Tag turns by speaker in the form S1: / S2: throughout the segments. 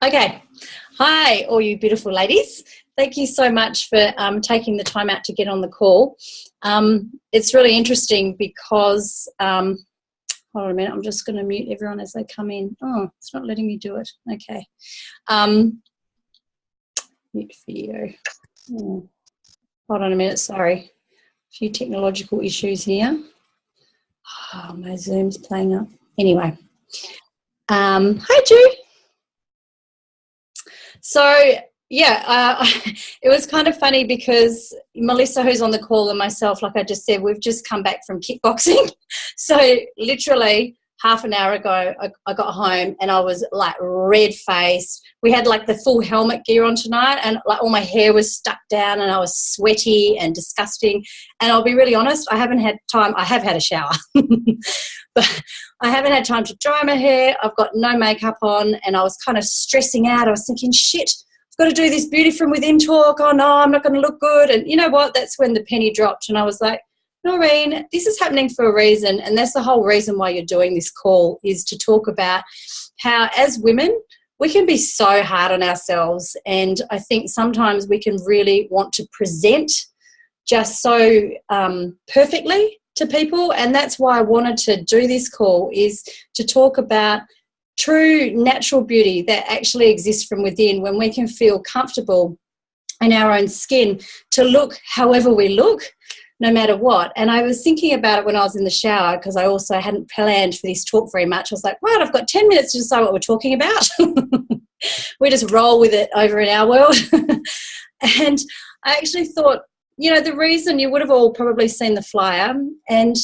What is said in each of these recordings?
S1: Okay. Hi, all you beautiful ladies. Thank you so much for taking the time out to get on the call. It's really interesting because, hold on a minute, I'm just going to mute everyone as they come in. Oh, it's not letting me do it. Okay. Mute video. Oh, hold on a minute, sorry. A few technological issues here. Oh, my Zoom's playing up. Anyway. Hi, Ju. So, yeah, it was kind of funny because Melissa, who's on the call, and myself, like I just said, we've just come back from kickboxing. So literally half an hour ago, I got home and I was like red-faced. We had like the full helmet gear on tonight and like all my hair was stuck down and I was sweaty and disgusting. And I'll be really honest, I haven't had time. I have had a shower, but I haven't had time to dry my hair. I've got no makeup on and I was kind of stressing out. I was thinking, shit, I've got to do this beauty from within talk. Oh no, I'm not going to look good. And you know what? That's when the penny dropped and I was like, Noreen, this is happening for a reason, and that's the whole reason why you're doing this call, is to talk about how as women we can be so hard on ourselves, and I think sometimes we can really want to present just so perfectly to people, and that's why I wanted to do this call, is to talk about true natural beauty that actually exists from within when we can feel comfortable in our own skin to look however we look, no matter what. And I was thinking about it when I was in the shower because I also hadn't planned for this talk very much. I was like, right, I've got 10 minutes to decide what we're talking about. We just roll with it over in our world. And I actually thought, you know, the reason, you would have all probably seen the flyer, and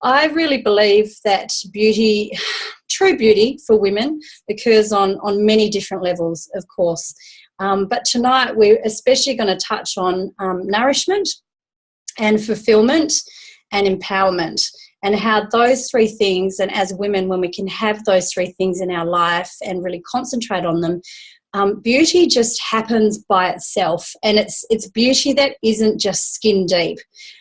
S1: I really believe that beauty, true beauty for women, occurs on many different levels, of course. But tonight we're especially going to touch on nourishment and fulfillment and empowerment, and how those three things, and as women, when we can have those three things in our life and really concentrate on them, beauty just happens by itself, and it's beauty that isn't just skin deep.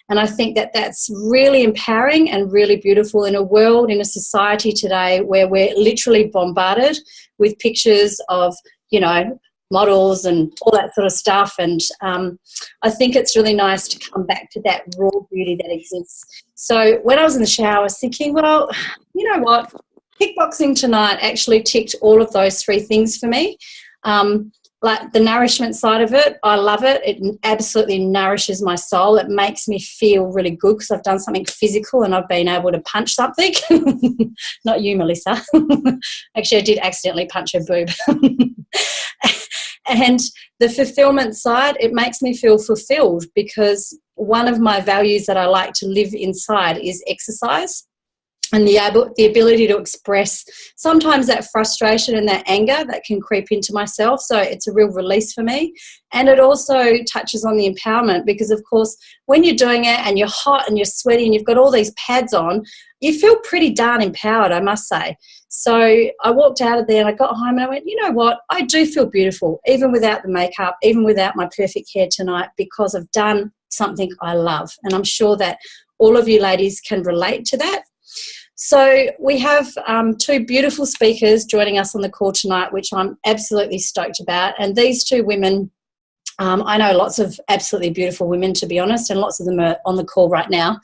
S1: And I think that that's really empowering and really beautiful in a world, in a society today where we're literally bombarded with pictures of, you know, models and all that sort of stuff. And I think it's really nice to come back to that raw beauty that exists. So when I was in the shower, I was thinking, well, you know what? Kickboxing tonight actually ticked all of those three things for me. Like the nourishment side of it, I love it. It absolutely nourishes my soul. It makes me feel really good because I've done something physical and I've been able to punch something. Not you, Melissa. Actually, I did accidentally punch her boob. And the fulfillment side, it makes me feel fulfilled because one of my values that I like to live inside is exercise, and the ability to express sometimes that frustration and that anger that can creep into myself. So it's a real release for me. And it also touches on the empowerment because, of course, when you're doing it and you're hot and you're sweaty and you've got all these pads on, you feel pretty darn empowered, I must say. So I walked out of there and I got home and I went, you know what, I do feel beautiful, even without the makeup, even without my perfect hair tonight, because I've done something I love. And I'm sure that all of you ladies can relate to that. So we have two beautiful speakers joining us on the call tonight, which I'm absolutely stoked about. And these two women, I know lots of absolutely beautiful women, to be honest, and lots of them are on the call right now.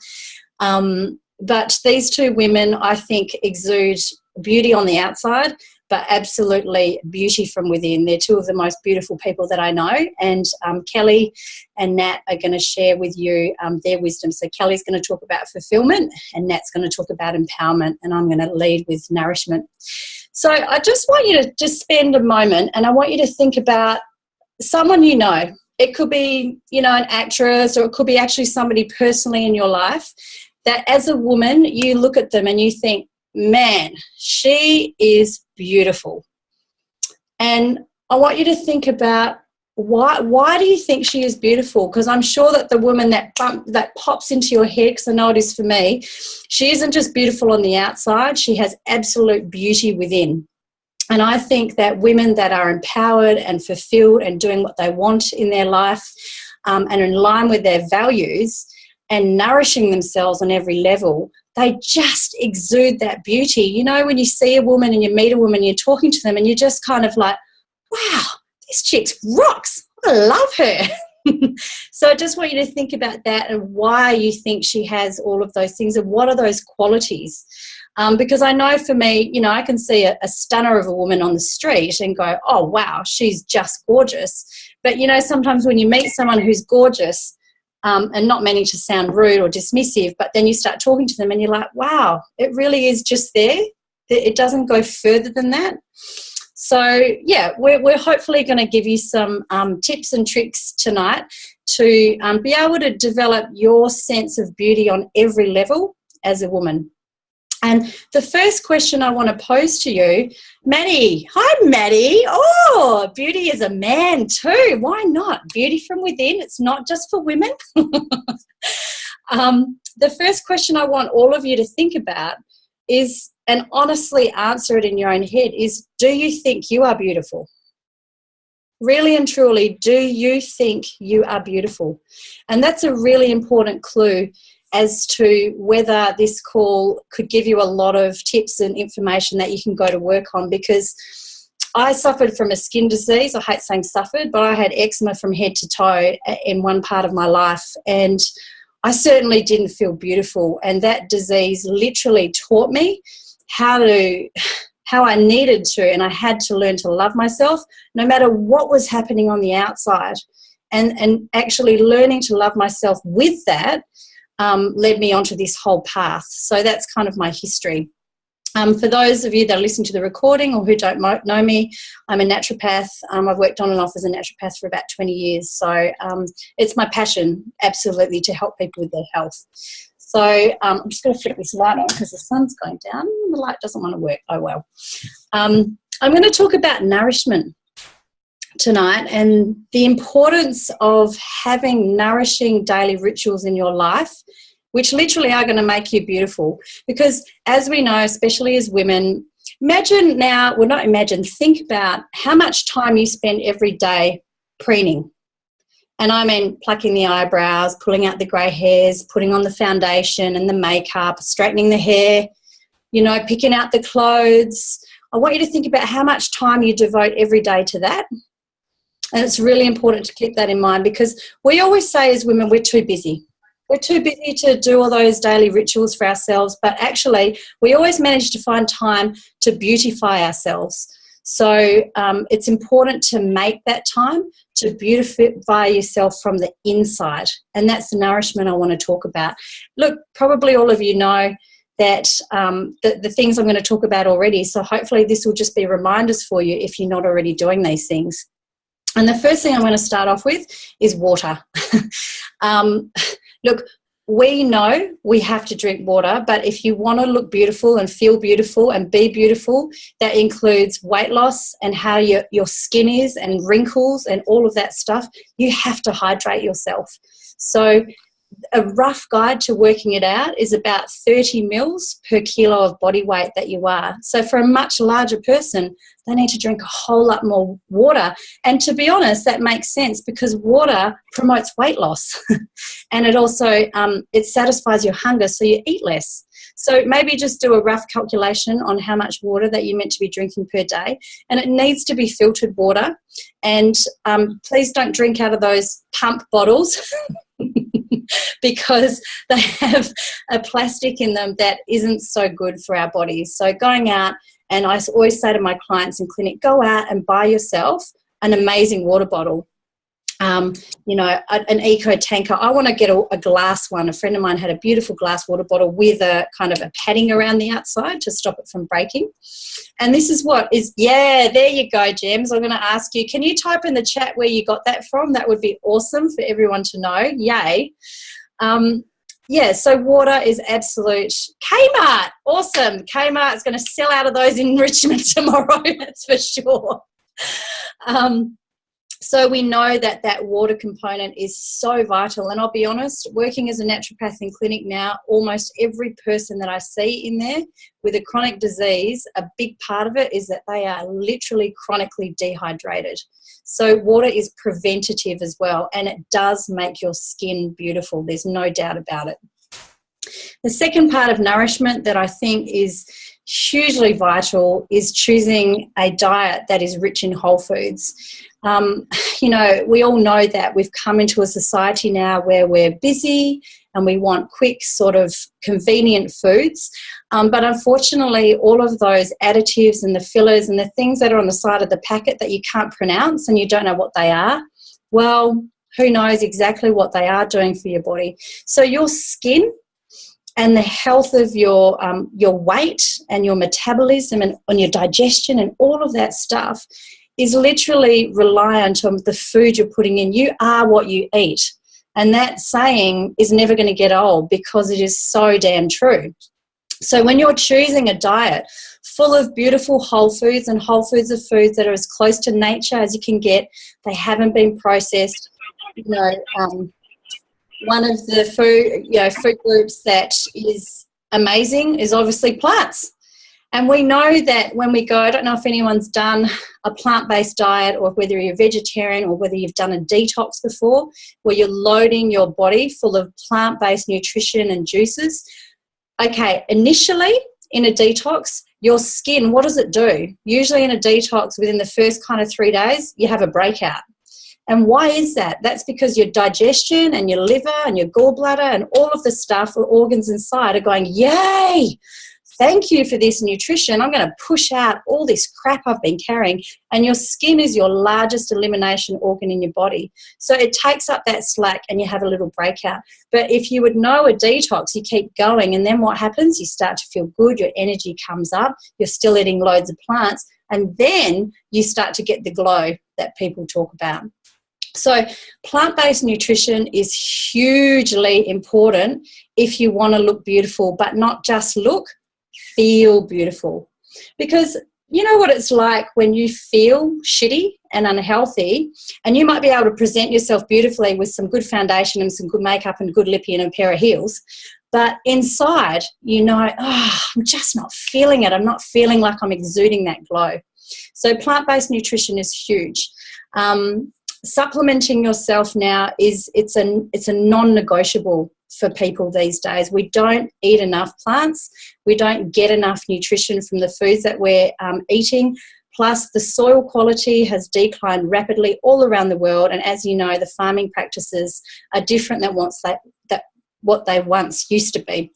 S1: But these two women, I think, exude beauty on the outside, but absolutely beauty from within. They're two of the most beautiful people that I know, and Kelly and Nat are going to share with you their wisdom. So Kelly's going to talk about fulfillment and Nat's going to talk about empowerment, and I'm going to lead with nourishment. So I just want you to just spend a moment and I want you to think about someone you know. It could be, you know, an actress, or it could be actually somebody personally in your life that as a woman you look at them and you think, man, she is beautiful. And I want you to think about why do you think she is beautiful? Because I'm sure that the woman that pops into your head, because I know it is for me, she isn't just beautiful on the outside, she has absolute beauty within. And I think that women that are empowered and fulfilled and doing what they want in their life and in line with their values and nourishing themselves on every level, they just exude that beauty. You know, when you see a woman and you meet a woman, you're talking to them and you're just kind of like, wow, this chick's rocks. I love her. So I just want you to think about that and why you think she has all of those things and what are those qualities. Because I know for me, you know, I can see a stunner of a woman on the street and go, oh, wow, she's just gorgeous. But, you know, sometimes when you meet someone who's gorgeous, and not meaning to sound rude or dismissive, but then you start talking to them and you're like, wow, it really is just there. It doesn't go further than that. So, yeah, we're hopefully going to give you some tips and tricks tonight to be able to develop your sense of beauty on every level as a woman. And the first question I want to pose to you, Maddie. Hi, Maddie. Oh, beauty is a man too. Why not? Beauty from within. It's not just for women. The first question I want all of you to think about is, and honestly answer it in your own head, is, do you think you are beautiful? Really and truly, do you think you are beautiful? And that's a really important clue as to whether this call could give you a lot of tips and information that you can go to work on, because I suffered from a skin disease. I hate saying suffered, but I had eczema from head to toe in one part of my life, and I certainly didn't feel beautiful. And that disease literally taught me how I needed to, and I had to learn to love myself no matter what was happening on the outside. And actually learning to love myself with that led me onto this whole path. So that's kind of my history. For those of you that listen to the recording or who don't know me, I'm a naturopath. I've worked on and off as a naturopath for about 20 years. So it's my passion, absolutely, to help people with their health. So I'm just going to flick this light on because the sun's going down. The light doesn't want to work. Oh, well. I'm going to talk about nourishment tonight and the importance of having nourishing daily rituals in your life, which literally are going to make you beautiful. Because as we know, especially as women, think about how much time you spend every day preening. And I mean plucking the eyebrows, pulling out the grey hairs, putting on the foundation and the makeup, straightening the hair, you know, picking out the clothes. I want you to think about how much time you devote every day to that. And it's really important to keep that in mind, because we always say as women we're too busy. We're too busy to do all those daily rituals for ourselves, but actually we always manage to find time to beautify ourselves. So it's important to make that time to beautify yourself from the inside, and that's the nourishment I want to talk about. Look, probably all of you know that the things I'm going to talk about already, so hopefully this will just be reminders for you if you're not already doing these things. And the first thing I'm going to start off with is water. Look, we know we have to drink water, but if you want to look beautiful and feel beautiful and be beautiful, that includes weight loss and how your skin is and wrinkles and all of that stuff, you have to hydrate yourself. So a rough guide to working it out is about 30 mils per kilo of body weight that you are. So for a much larger person, they need to drink a whole lot more water. And to be honest, that makes sense because water promotes weight loss. And it also, it satisfies your hunger, so you eat less. So maybe just do a rough calculation on how much water that you're meant to be drinking per day. And it needs to be filtered water. And please don't drink out of those pump bottles because they have a plastic in them that isn't so good for our bodies. So going out, and I always say to my clients in clinic, go out and buy yourself an amazing water bottle. You know, an eco tanker. I want to get a glass one. A friend of mine had a beautiful glass water bottle with a kind of a padding around the outside to stop it from breaking. And this is what is, yeah, there you go, Gems. I'm going to ask you, can you type in the chat where you got that from? That would be awesome for everyone to know. Yay. Yeah, so water is absolute. Kmart, awesome. Kmart is going to sell out of those in Richmond tomorrow, that's for sure. So we know that that water component is so vital. And I'll be honest, working as a naturopath in clinic now, almost every person that I see in there with a chronic disease, a big part of it is that they are literally chronically dehydrated. So water is preventative as well, and it does make your skin beautiful. There's no doubt about it. The second part of nourishment that I think is hugely vital is choosing a diet that is rich in whole foods. You know, we all know that we've come into a society now where we're busy and we want quick, sort of convenient foods. But unfortunately, all of those additives and the fillers and the things that are on the side of the packet that you can't pronounce and you don't know what they are, well, who knows exactly what they are doing for your body. So your skin and the health of your weight and your metabolism and on your digestion and all of that stuff is literally reliant on the food you're putting in. You are what you eat. And that saying is never going to get old because it is so damn true. So when you're choosing a diet full of beautiful whole foods, and whole foods are foods that are as close to nature as you can get, they haven't been processed. You know, one of the food groups that is amazing is obviously plants. And we know that when we go, I don't know if anyone's done a plant-based diet or whether you're vegetarian or whether you've done a detox before, where you're loading your body full of plant-based nutrition and juices. Okay, initially in a detox, your skin, what does it do? Usually in a detox, within the first kind of 3 days, you have a breakout. And why is that? That's because your digestion and your liver and your gallbladder and all of the stuff or organs inside are going, yay! Thank you for this nutrition. I'm going to push out all this crap I've been carrying. And your skin is your largest elimination organ in your body. So it takes up that slack and you have a little breakout. But if you would know a detox, you keep going. And then what happens? You start to feel good. Your energy comes up. You're still eating loads of plants. And then you start to get the glow that people talk about. So plant-based nutrition is hugely important if you want to look beautiful, but not just look, feel beautiful. Because you know what it's like when you feel shitty and unhealthy, and you might be able to present yourself beautifully with some good foundation and some good makeup and good lippy and a pair of heels, but inside you know, oh, I'm just not feeling it. I'm not feeling like I'm exuding that glow. So plant-based nutrition is huge. Supplementing yourself now it's a non-negotiable for people these days. We don't eat enough plants. We don't get enough nutrition from the foods that we're eating. Plus, the soil quality has declined rapidly all around the world. And as you know, the farming practices are different than what they once used to be.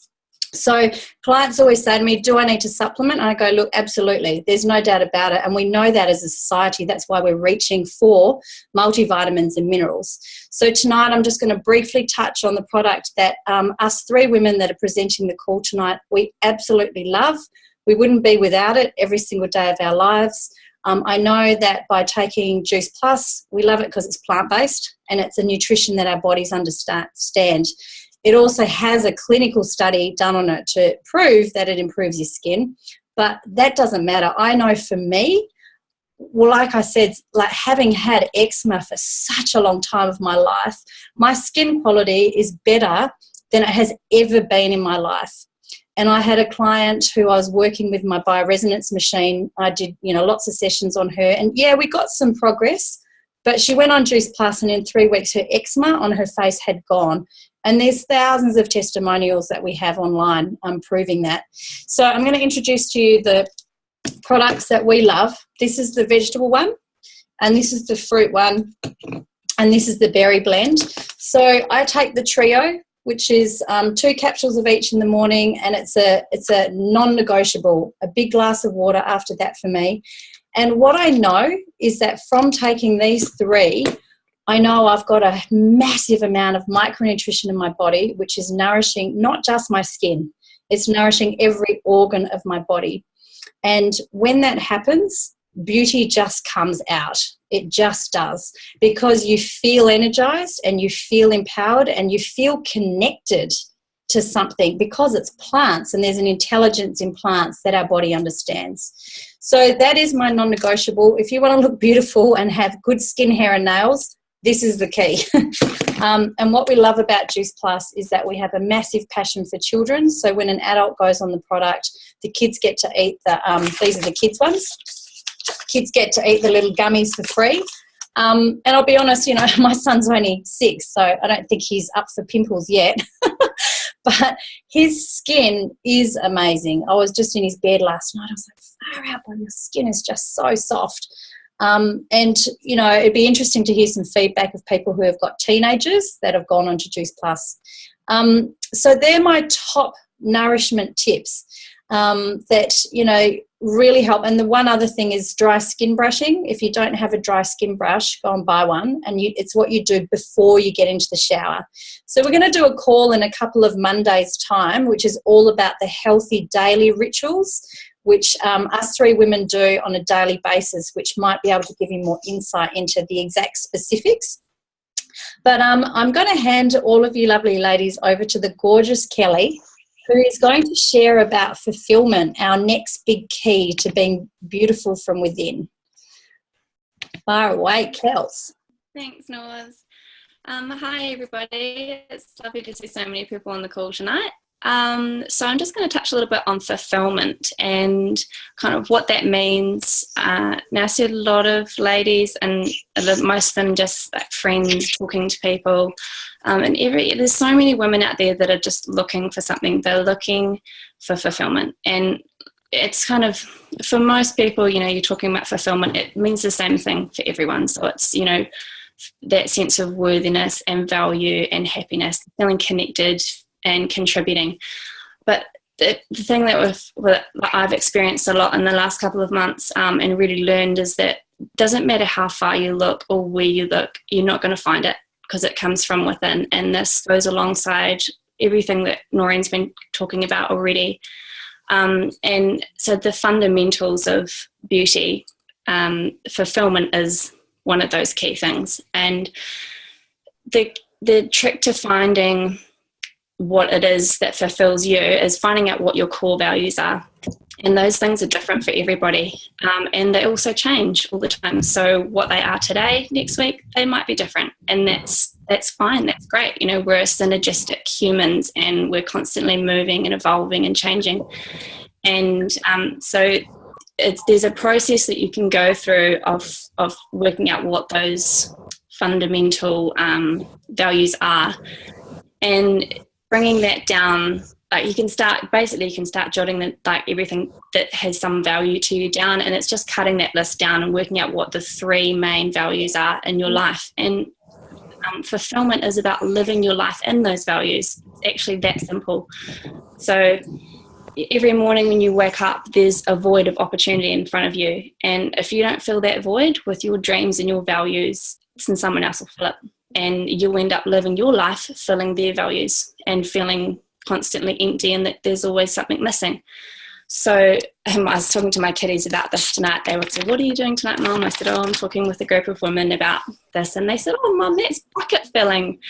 S1: So clients always say to me, do I need to supplement? And I go, look, absolutely. There's no doubt about it. And we know that as a society. That's why we're reaching for multivitamins and minerals. So tonight I'm just going to briefly touch on the product that us three women that are presenting the call tonight, we absolutely love. We wouldn't be without it every single day of our lives. I know that by taking Juice Plus, we love it because it's plant-based and it's a nutrition that our bodies understand. It also has a clinical study done on it to prove that it improves your skin, but that doesn't matter. I know for me, well, like I said, like having had eczema for such a long time of my life, my skin quality is better than it has ever been in my life. And I had a client who I was working with my bioresonance machine. I did, lots of sessions on her, and yeah, we got some progress, but she went on Juice Plus and in 3 weeks her eczema on her face had gone. And there's thousands of testimonials that we have online proving that. So I'm going to introduce to you the products that we love. This is the vegetable one, and this is the fruit one, and this is the berry blend. So I take the trio, which is 2 capsules of each in the morning, and it's a non-negotiable, a big glass of water after that for me. And what I know is that from taking these 3, I know I've got a massive amount of micronutrition in my body, which is nourishing not just my skin, it's nourishing every organ of my body. And when that happens, beauty just comes out. It just does, because you feel energized and you feel empowered and you feel connected to something because it's plants and there's an intelligence in plants that our body understands. So that is my non-negotiable. If you want to look beautiful and have good skin, hair and nails, this is the key. And what we love about Juice Plus is that we have a massive passion for children. So when an adult goes on the product, the kids get to eat these are the kids ones. Kids get to eat the little gummies for free. And I'll be honest, my son's only 6, so I don't think he's up for pimples yet. but his skin is amazing. I was just in his bed last night. I was like, far out, your skin is just so soft. And, you know, it'd be interesting to hear some feedback of people who have got teenagers that have gone on to Juice Plus. So they're my top nourishment tips that, you know, really help. And the one other thing is dry skin brushing. If you don't have a dry skin brush, go and buy one. And it's what you do before you get into the shower. So we're going to do a call in a couple of Mondays' time, which is all about the healthy daily rituals, which us three women do on a daily basis, which might be able to give you more insight into the exact specifics. But I'm going to hand all of you lovely ladies over to the gorgeous Kelly, who is going to share about fulfillment, our next big key to being beautiful from within. Far away, Kels.
S2: Thanks, Noaz. Hi, everybody. It's lovely to see so many people on the call tonight. So I'm just going to touch a little bit on fulfillment and kind of what that means. Now, I see a lot of ladies, and most of them just like friends talking to people, and there's so many women out there that are just looking for something. They're looking for fulfillment, and it's kind of, for most people, you know, you're talking about fulfillment, it means the same thing for everyone. So it's, you know, that sense of worthiness and value and happiness, feeling connected and contributing. But the thing that I've experienced a lot in the last couple of months and really learned is that it doesn't matter how far you look or where you look, you're not going to find it, because it comes from within. And this goes alongside everything that Noreen's been talking about already. And so the fundamentals of beauty, fulfillment is one of those key things. And the trick to finding what it is that fulfills you is finding out what your core values are. And those things are different for everybody. And they also change all the time. So what they are today, next week, they might be different. And that's fine. That's great. You know, we're synergistic humans, and we're constantly moving and evolving and changing. And so there's a process that you can go through of working out what those fundamental values are, and bringing that down. Like you can start jotting everything that has some value to you down, and it's just cutting that list down and working out what the three main values are in your life. And fulfillment is about living your life in those values. It's actually that simple. So every morning when you wake up, there's a void of opportunity in front of you, and if you don't fill that void with your dreams and your values, then someone else will fill it, and you'll end up living your life filling their values and feeling constantly empty, and that there's always something missing. So I was talking to my kiddies about this tonight. They would say, "What are you doing tonight, Mum?" I said, "Oh, I'm talking with a group of women about this." And they said, "Oh, Mum, that's bucket filling."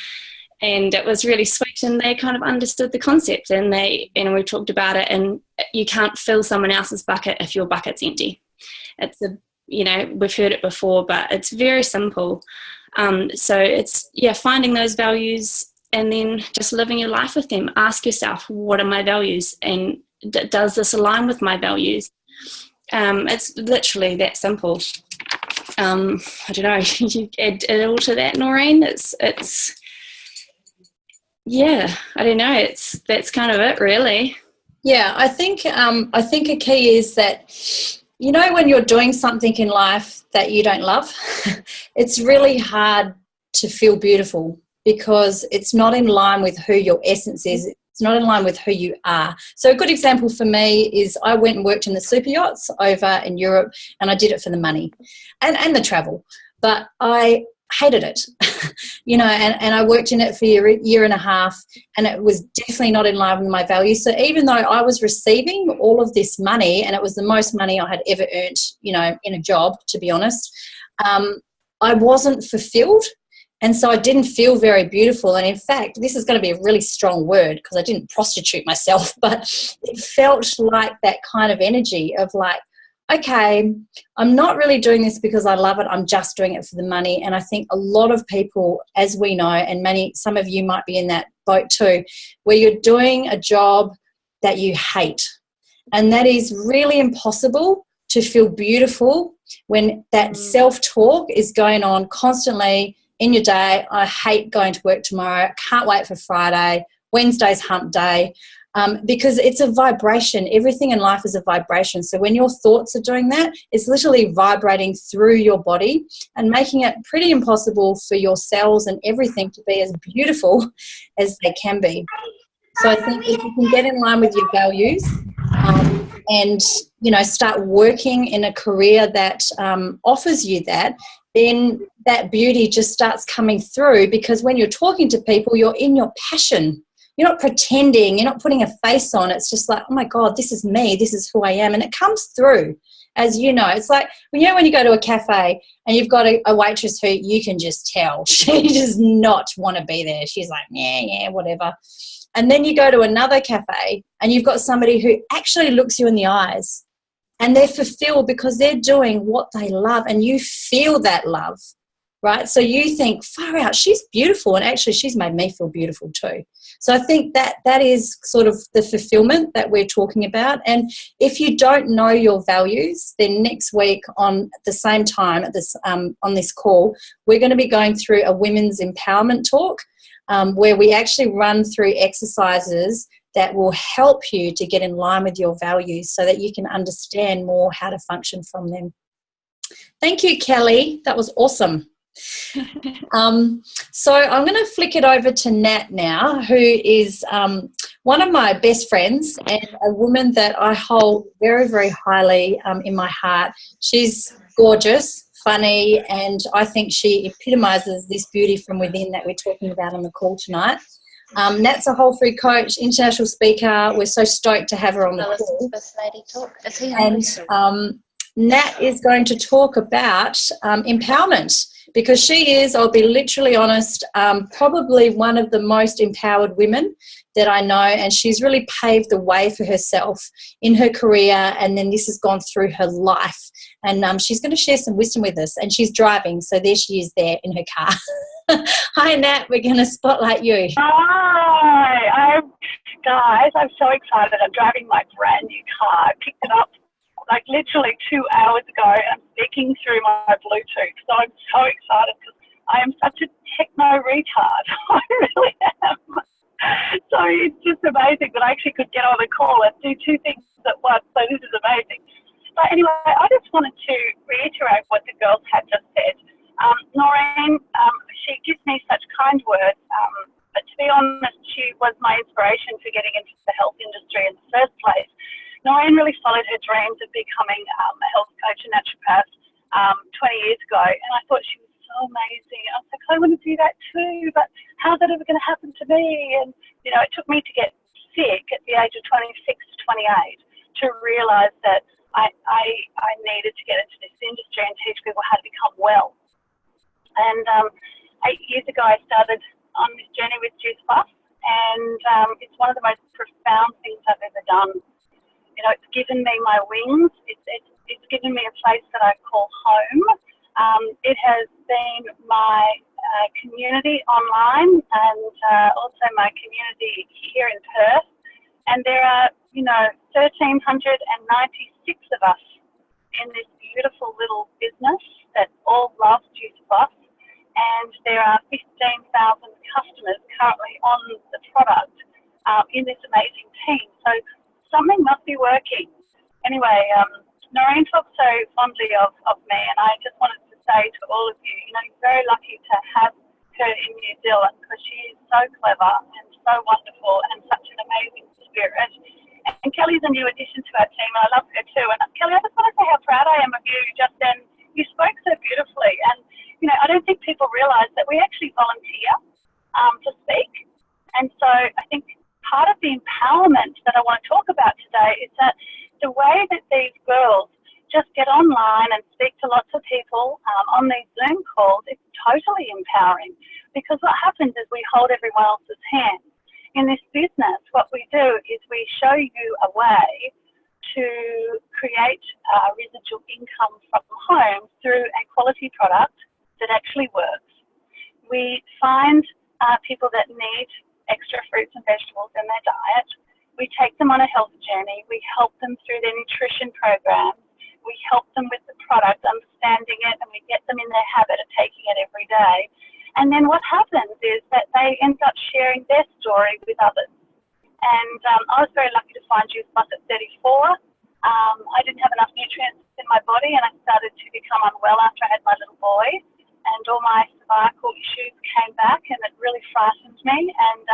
S2: And it was really sweet, and they kind of understood the concept, and we talked about it. And you can't fill someone else's bucket if your bucket's empty. We've heard it before, but it's very simple. So it's finding those values and then just living your life with them. Ask yourself, what are my values, and does this align with my values? It's literally that simple. I don't know. You add it all to that, Noreen. I don't know. That's kind of it, really.
S1: Yeah, I think a key is that, you know, when you're doing something in life that you don't love, it's really hard to feel beautiful, because it's not in line with who your essence is. It's not in line with who you are. So a good example for me is I went and worked in the super yachts over in Europe, and I did it for the money and the travel, but I hated it. You know, and I worked in it for a year and a half, and it was definitely not in line with my values. So even though I was receiving all of this money, and it was the most money I had ever earned, you know, in a job, to be honest, I wasn't fulfilled. And so I didn't feel very beautiful. And in fact, this is going to be a really strong word, because I didn't prostitute myself, but it felt like that kind of energy of like, okay, I'm not really doing this because I love it. I'm just doing it for the money. And I think a lot of people, as we know, and some of you might be in that boat too, where you're doing a job that you hate. And that is really impossible to feel beautiful when that self-talk is going on constantly in your day. I hate going to work tomorrow. I can't wait for Friday. Wednesday's hump day, because it's a vibration. Everything in life is a vibration. So when your thoughts are doing that, it's literally vibrating through your body and making it pretty impossible for your cells and everything to be as beautiful as they can be. So I think if you can get in line with your values, and, you know, start working in a career that offers you that, then that beauty just starts coming through, because when you're talking to people, you're in your passion. You're not pretending. You're not putting a face on. It's just like, oh, my God, this is me. This is who I am. And it comes through, as you know. It's like, when you go to a cafe and you've got a waitress who you can just tell she does not want to be there. She's like, yeah, whatever. And then you go to another cafe and you've got somebody who actually looks you in the eyes and they're fulfilled because they're doing what they love, and you feel that love, right? So you think, far out, she's beautiful, and actually she's made me feel beautiful too. So I think that is sort of the fulfillment that we're talking about. And if you don't know your values, then next week on the same time at this on this call, we're going to be going through a women's empowerment talk, where we actually run through exercises that will help you to get in line with your values so that you can understand more how to function from them. Thank you, Kelly. That was awesome. So I'm going to flick it over to Nat now, who is one of my best friends and a woman that I hold very, very highly in my heart. She's gorgeous, funny, and I think she epitomizes this beauty from within that we're talking about on the call tonight. Nat's a whole food coach, international speaker. We're so stoked to have her on the call. And Nat is going to talk about empowerment, because she is, I'll be literally honest, probably one of the most empowered women that I know, and she's really paved the way for herself in her career, and then this has gone through her life. And she's going to share some wisdom with us, and she's driving, so there she is there in her car. Hi, Nat. We're going to spotlight you.
S3: Hi. Guys, I'm so excited. I'm driving my brand new car. I picked it up like literally 2 hours ago, and I'm speaking through my Bluetooth. So I'm so excited because I am such a techno retard. I really am. So it's just amazing that I actually could get on the call and do two things at once. So this is amazing. But anyway, I just wanted to reiterate what the girls had just said. Noreen, she gives me such kind words, but to be honest, she was my inspiration for getting into the health industry in the first place. Noreen really followed her dreams of becoming a health coach and naturopath 20 years ago, and I thought she was so amazing. I was like, I want to do that too, but how's that ever going to happen to me? And, you know, it took me to get sick at the age of 26 to 28 to realise that I needed to get into this industry and teach people how to become well. And 8 years ago, I started on this journey with Juice Plus, and it's one of the most profound things I've ever done. You know, it's given me my wings. It's given me a place that I call home. It has been my community online and also my community here in Perth. And there are, you know, 1,396 of us in this beautiful little business that all love Juice Plus. And there are 15,000 customers currently on the product in this amazing team. So something must be working. Anyway, Noreen talks so fondly of me, and I just wanted to say to all of you, you know, you're very lucky to have her in New Zealand, because she is so clever and so wonderful and such an amazing spirit. And Kelly's a new addition to our team, and I love her too. And Kelly, I just want to say how proud I am of you. Just then, you spoke so beautifully, and you know, I don't think people realise that we actually volunteer to speak. And so I think part of the empowerment that I want to talk about today is that the way that these girls just get online and speak to lots of people on these Zoom calls, it's totally empowering, because what happens is we hold everyone else's hand. In this business, what we do is we show you a way to create residual income from home through a quality product that actually works. We find people that need extra fruits and vegetables in their diet. We take them on a health journey. We help them through their nutrition programs. We help them with the product, understanding it, and we get them in their habit of taking it every day. And then what happens is that they end up sharing their story with others. after I had my little boy, and all my cervical issues came back, and it really frightened me. And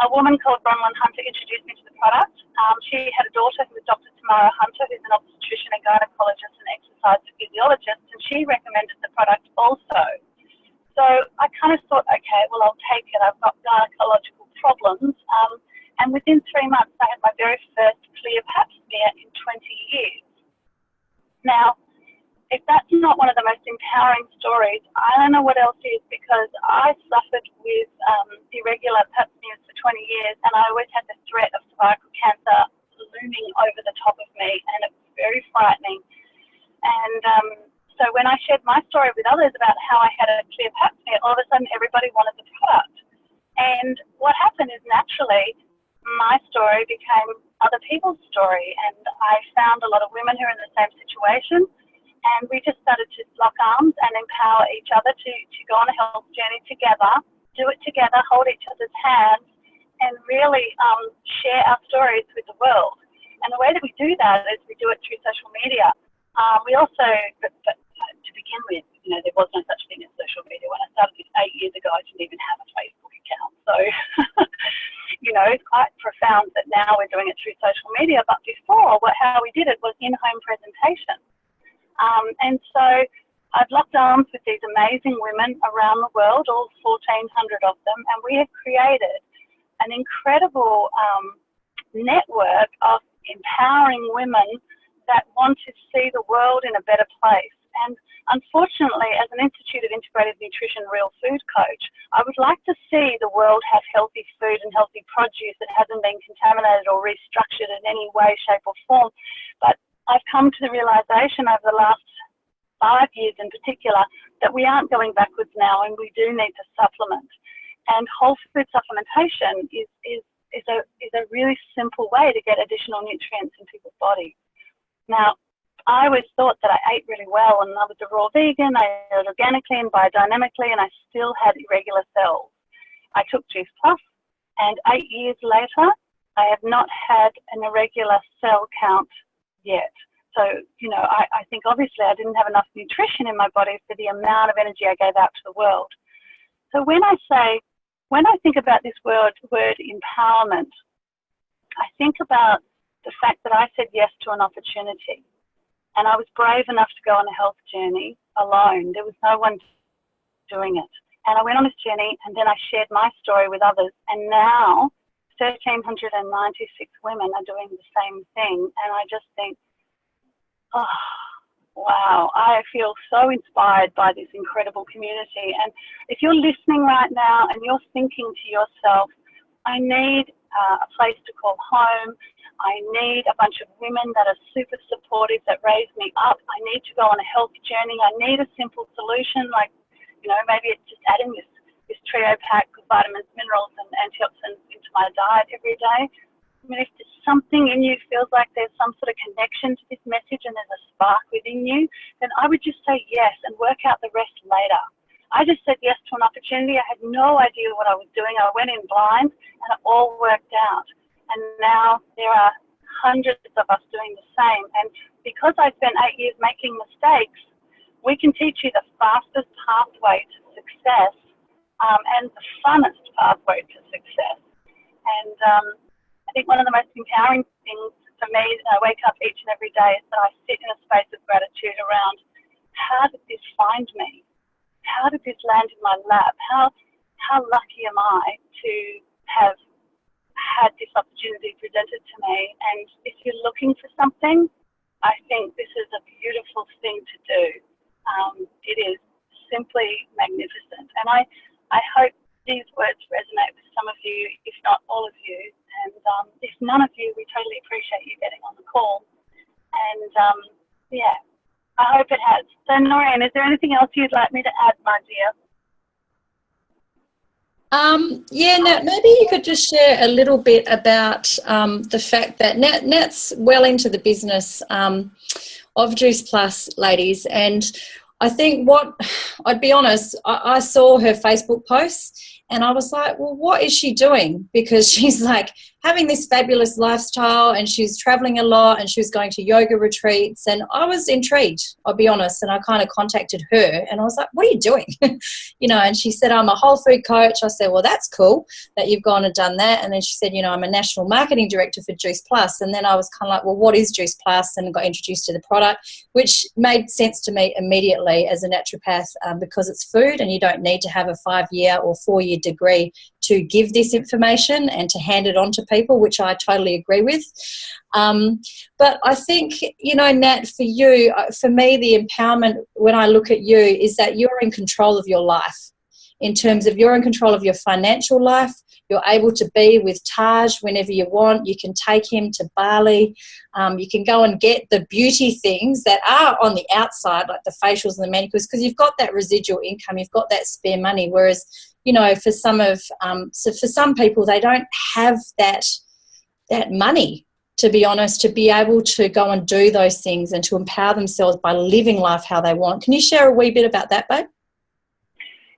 S3: a woman called Bronwyn Hunter introduced me to the product. She had a daughter who was Dr. Tamara Hunter, who's an obstetrician and gynecologist and exercise physiologist, and she recommended the product also. So I kind of thought, okay, well, I'll take it. I've got gynecological problems. And within 3 months, I had my very first clear pap smear in 20 years. Now, if that's not one of the most empowering stories, I don't know what else is, because I suffered with irregular pap smears for 20 years, and I always had the threat of cervical cancer looming over the top of me, and it was very frightening. And so when I shared my story with others about how I had a clear pap smear, all of a sudden everybody wanted the product. And what happened is, naturally, my story became other people's story, and I found a lot of women who are in the same situation, and we just started to lock arms and empower each other to go on a health journey together, do it together, hold each other's hands, and really share our stories with the world. And the way that we do that is we do it through social media. We also, but to begin with, there was no such thing as social media. When I started this 8 years ago, I didn't even have a Facebook account. So, it's quite profound that now we're doing it through social media. But before, how we did it was in-home presentation. And so I've locked arms with these amazing women around the world, all 1,400 of them, and we have created an incredible network of empowering women that want to see the world in a better place. And unfortunately, as an Institute of Integrated Nutrition Real Food coach, I would like to see the world have healthy food and healthy produce that hasn't been contaminated or restructured in any way, shape or form. But I've come to the realization over the last 5 years in particular that we aren't going backwards now, and we do need to supplement. And whole food supplementation is a really simple way to get additional nutrients in people's bodies. Now, I always thought that I ate really well, and I was a raw vegan, I ate organically and biodynamically, and I still had irregular cells. I took Juice Plus, and 8 years later, I have not had an irregular cell count yet. So, I think obviously I didn't have enough nutrition in my body for the amount of energy I gave out to the world. So when I think about this word empowerment, I think about the fact that I said yes to an opportunity. And I was brave enough to go on a health journey alone. There was no one doing it. And I went on this journey, and then I shared my story with others. And now 1,396 women are doing the same thing. And I just think, oh, wow, I feel so inspired by this incredible community. And if you're listening right now and you're thinking to yourself, I need a place to call home, I need a bunch of women that are super supportive, that raise me up, I need to go on a health journey, I need a simple solution, like, maybe it's just adding this trio pack of vitamins, minerals and antioxidants into my diet every day. I mean, if there's something in you feels like there's some sort of connection to this message and there's a spark within you, then I would just say yes and work out the rest later. I just said yes to an opportunity. I had no idea what I was doing. I went in blind and it all worked out. And now there are hundreds of us doing the same. And because I spent 8 years making mistakes, we can teach you the fastest pathway to success and the funnest pathway to success. And I think one of the most empowering things for me that I wake up each and every day is that I sit in a space of gratitude around, how did this find me? How did this land in my lap? How lucky am I to have had this opportunity presented to me? And if you're looking for something, I think this is a beautiful thing to do. It is simply magnificent. And I hope these words resonate with some of you, if not all of you. And if none of you, we totally appreciate you getting on the call. And I hope it has. So, Noreen, is there anything else you'd like me to add, my dear?
S1: Maybe you could just share a little bit about the fact that Nat's well into the business of Juice Plus, ladies, and I think I'd be honest, I saw her Facebook posts And I was like, well, what is she doing? Because she's like having this fabulous lifestyle and she's traveling a lot and she was going to yoga retreats. And I was intrigued, I'll be honest. And I kind of contacted her and I was like, what are you doing? And she said, I'm a whole food coach. I said, well, that's cool that you've gone and done that. And then she said, I'm a national marketing director for Juice Plus. And then I was kind of like, well, what is Juice Plus? And got introduced to the product, which made sense to me immediately as a naturopath, because it's food and you don't need to have a 5-year or 4-year degree to give this information and to hand it on to people, which I totally agree with. But I think, Nat, for you, for me, the empowerment when I look at you is that you're in control of your life, in terms of you're in control of your financial life. You're able to be with Taj whenever you want. You can take him to Bali. You can go and get the beauty things that are on the outside, like the facials and the manicures, because you've got that residual income. You've got that spare money. Whereas, for some people, they don't have that money, to be honest, to be able to go and do those things and to empower themselves by living life how they want. Can you share a wee bit about that, babe?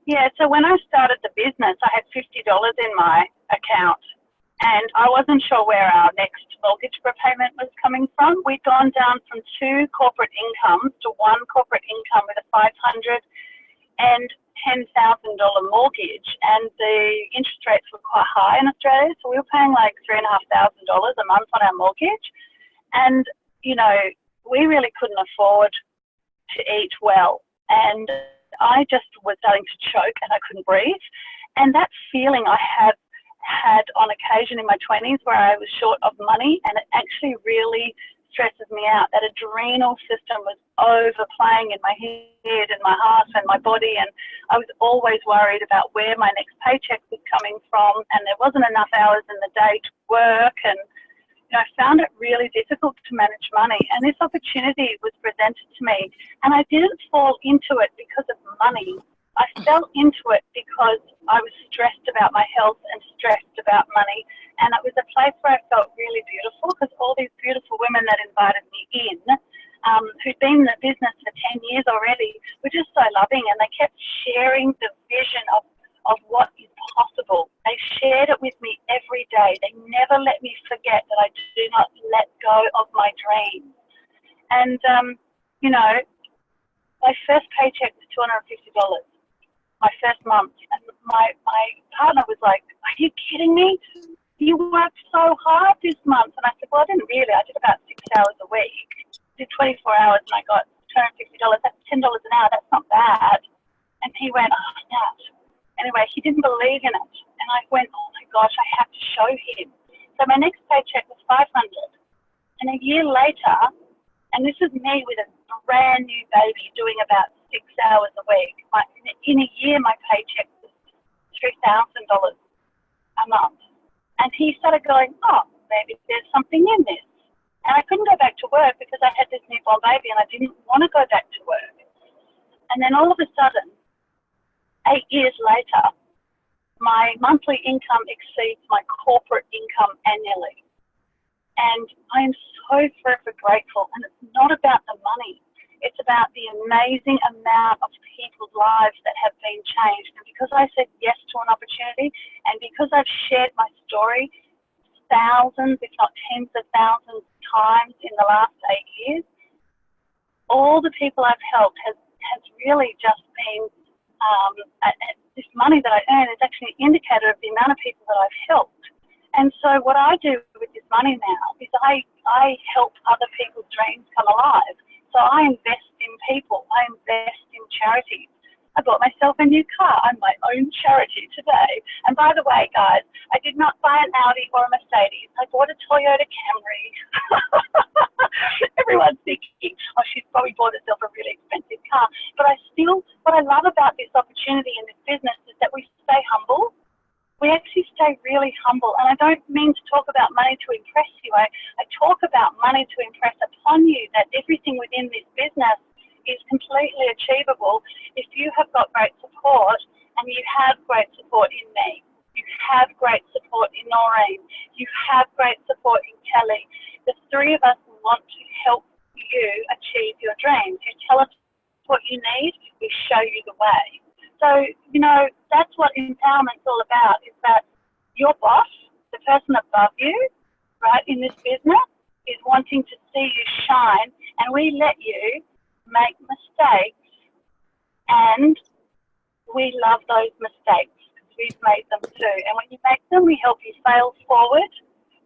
S3: Yeah, so when I started the business, I had $50 in my account and I wasn't sure where our next mortgage repayment was coming from. We'd gone down from 2 corporate incomes to 1 corporate income with a $510,000 mortgage, and the interest rates were quite high in Australia, so we were paying like $3,500 a month on our mortgage. And, we really couldn't afford to eat well. And I just was starting to choke and I couldn't breathe. And that feeling I have had on occasion in my 20s where I was short of money, and it actually really stresses me out. That adrenal system was overplaying in my head and my heart and my body, and I was always worried about where my next paycheck was coming from, and there wasn't enough hours in the day to work, and I found it really difficult to manage money. And this opportunity was presented to me, and I didn't fall into it because of money. I fell into it because I was stressed about my health and stressed about money. And it was a place where I felt really beautiful, because all these beautiful women that invited me in, who'd been in the business for 10 years already, were just so loving, and they kept sharing the vision of what is possible. They shared it with me every day. They never let me forget that I do not let go of my dreams. And, my first paycheck was $250, my first month. And my partner was like, are you kidding me? You worked so hard this month. And I said, well, I didn't really. I did about 6 hours a week. I did 24 hours and I got $250. That's $10 an hour. That's not bad. And he went, oh, Nat. Anyway, he didn't believe in it. And I went, oh my gosh, I have to show him. So my next paycheck was $500. And a year later, and this is me with a brand new baby doing about 6 hours a week. In a year, my paycheck was $3,000 a month. And he started going, oh, maybe there's something in this. And I couldn't go back to work because I had this newborn baby and I didn't want to go back to work. And then all of a sudden, 8 years later, my monthly income exceeds my corporate income annually. And I am so forever grateful. And it's not about the money. It's about the amazing amount of people's lives that have been changed. And because I said yes to an opportunity, and because I've shared my story thousands, if not tens of thousands of times in the last 8 years, all the people I've helped has really just been this money that I earn is actually an indicator of the amount of people that I've helped. And so what I do with this money now is I help other people's dreams come alive. So I invest in people. I invest in charities. I bought myself a new car. I'm my own charity today. And by the way, guys, I did not buy an Audi or a Mercedes. I bought a Toyota Camry. Everyone's thinking, oh, she's probably bought herself a really expensive car. But what I love about this opportunity in this business is that we stay humble. We actually stay really humble. And I don't mean to talk about money to impress you. I talk about money to impress upon you that everything within this business is completely achievable if you have got great support, and you have great support in me. You have great support in Noreen. You have great support in Kelly. The three of us want to help you achieve your dreams. You tell us what you need, we show you the way. So, you know, that's what empowerment's all about, is that your boss, the person above you, right, in this business, is wanting to see you shine, and we let you make mistakes, and we love those mistakes because we've made them too. And when you make them, we help you fail forward,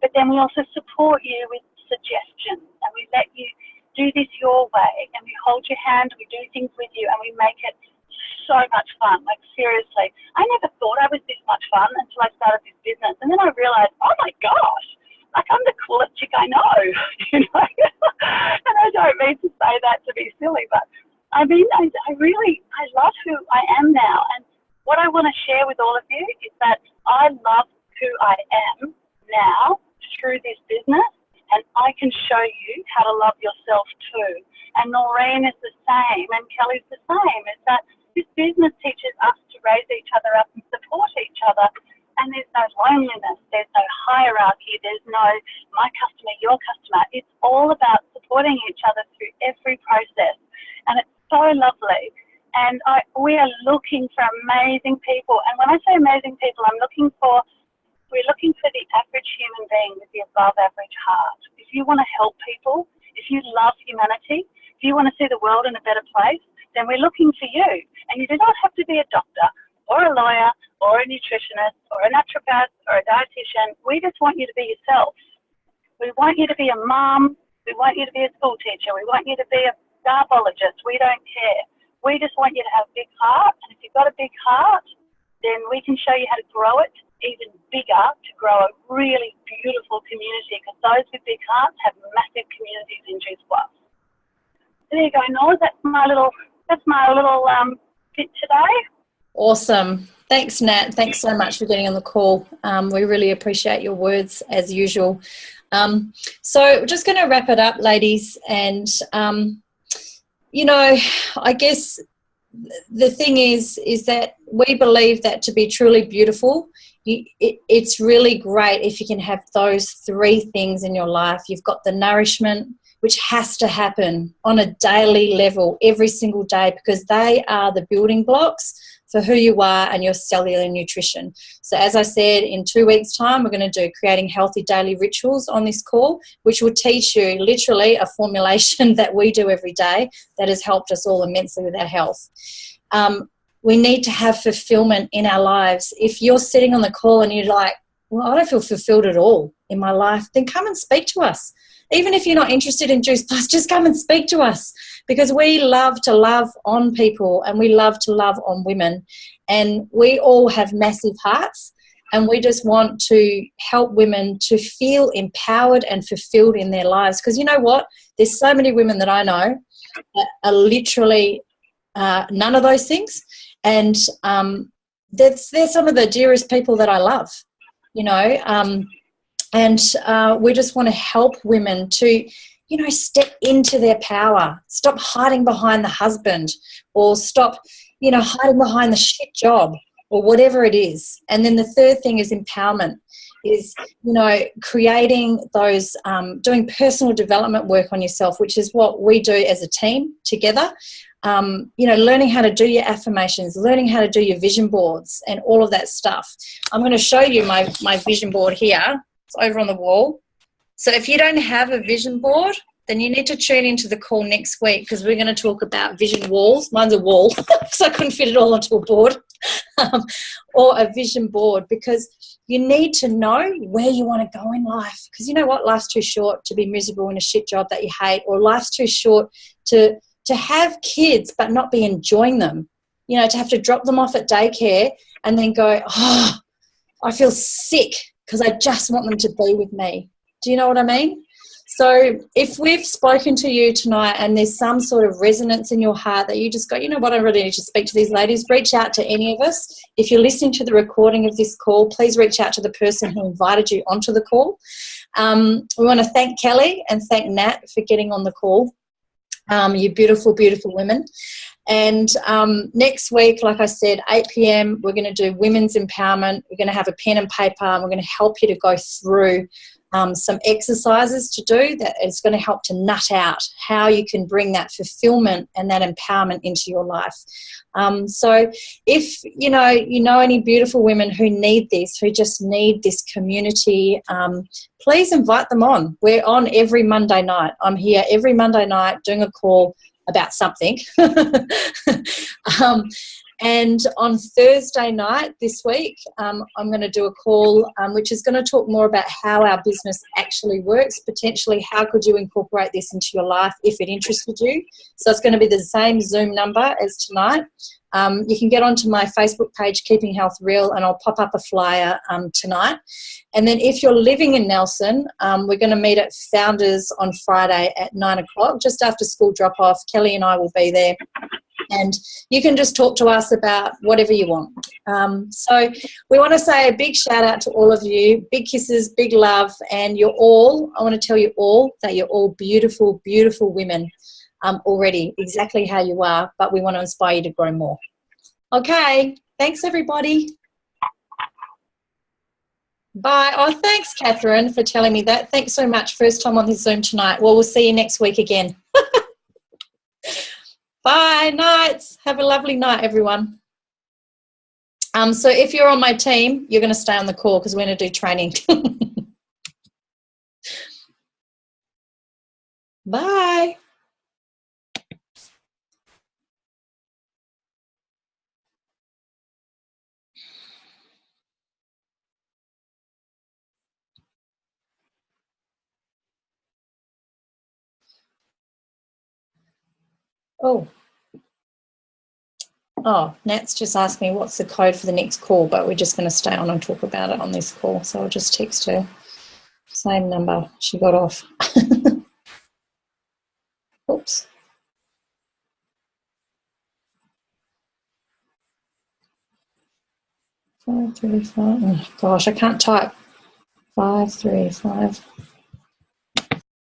S3: but then we also support you with suggestions, and we let you do this your way, and we hold your hand, we do things with you, and we make it so much fun. Like, seriously, I never thought I was this much fun until I started this business, and then I realized, oh my gosh, like, I'm the coolest chick I know, you know. And I don't mean to say that to be silly, but I mean, I love who I am now, and what I want to share with all of you is that I love who I am now through this business, and I can show you how to love yourself too. And Noreen is the same, and Kelly's the same, is that this business teaches us to raise each other up and support each other. And there's no loneliness, there's no hierarchy, there's no my customer, your customer. It's all about supporting each other through every process. And it's so lovely. And we are looking for amazing people. And when I say amazing people, we're looking for the average human being with the above average heart. If you want to help people, if you love humanity, if you want to see the world in a better place, then we're looking for you. And you do not have to be a doctor or a lawyer or a nutritionist or a naturopath or a dietitian. We just want you to be yourself. We want you to be a mom. We want you to be a school teacher. We want you to be a garbologist. We don't care. We just want you to have a big heart. And if you've got a big heart, then we can show you how to grow it even bigger, to grow a really beautiful community, because those with big hearts have massive communities in Juice Plus. There you go, Nora. That's my little bit today.
S1: Awesome. Thanks, Nat. Thanks so much for getting on the call. We really appreciate your words as usual. So we're just going to wrap it up, ladies. And, you know, I guess the thing is that we believe that to be truly beautiful, it's really great if you can have those three things in your life. You've got the nourishment, which has to happen on a daily level every single day, because they are the building blocks for who you are and your cellular nutrition. So as I said, in 2 weeks' time, we're going to do creating healthy daily rituals on this call, which will teach you literally a formulation that we do every day that has helped us all immensely with our health. We need to have fulfillment in our lives. If you're sitting on the call and you're like, well, I don't feel fulfilled at all in my life, then come and speak to us. Even if you're not interested in Juice Plus, just come and speak to us, because we love to love on people and we love to love on women, and we all have massive hearts, and we just want to help women to feel empowered and fulfilled in their lives. Because you know what? There's so many women that I know that are literally none of those things, and they're some of the dearest people that I love, you know. And we just want to help women to, you know, step into their power, stop hiding behind the husband, or stop, you know, hiding behind the shit job or whatever it is. And then the third thing is empowerment, is, you know, creating those, doing personal development work on yourself, which is what we do as a team together. You know, learning how to do your affirmations, learning how to do your vision boards and all of that stuff. I'm going to show you my vision board here. It's over on the wall. So if you don't have a vision board, then you need to tune into the call next week, because we're going to talk about vision walls. Mine's a wall, so I couldn't fit it all onto a board. Or a vision board, because you need to know where you want to go in life. Because you know what? Life's too short to be miserable in a shit job that you hate, or life's too short to have kids but not be enjoying them. You know, to have to drop them off at daycare and then go, oh, I feel sick because I just want them to be with me. Do you know what I mean? So if we've spoken to you tonight and there's some sort of resonance in your heart that you just go, you know what, I really need to speak to these ladies, reach out to any of us. If you're listening to the recording of this call, please reach out to the person who invited you onto the call. We want to thank Kelly and thank Nat for getting on the call. You beautiful, beautiful women. And next week, like I said, 8 p.m, we're going to do women's empowerment. We're going to have a pen and paper, and we're going to help you to go through some exercises to do that is going to help to nut out how you can bring that fulfillment and that empowerment into your life. So if you know any beautiful women who need this, who just need this community, please invite them on. We're on every Monday night. I'm here every Monday night doing a call about something. And on Thursday night this week, I'm going to do a call which is going to talk more about how our business actually works, potentially how could you incorporate this into your life if it interested you. So it's going to be the same Zoom number as tonight. You can get onto my Facebook page, Keeping Health Real, and I'll pop up a flyer tonight. And then if you're living in Nelson, we're going to meet at Founders on Friday at 9 o'clock, just after school drop-off. Kelly and I will be there. And you can just talk to us about whatever you want. So we want to say a big shout out to all of you. Big kisses, big love. And I want to tell you all that you're all beautiful, beautiful women already, exactly how you are. But we want to inspire you to grow more. Okay. Thanks, everybody. Bye. Oh, thanks, Catherine, for telling me that. Thanks so much. First time on this Zoom tonight. Well, we'll see you next week again. Bye, nights. Have a lovely night, everyone. So if you're on my team, you're going to stay on the call because we're going to do training. Bye. Oh, Nat's just asked me what's the code for the next call, but we're just going to stay on and talk about it on this call. So I'll just text her. Same number. She got off. Oops. 535. Oh, gosh, I can't type. 535.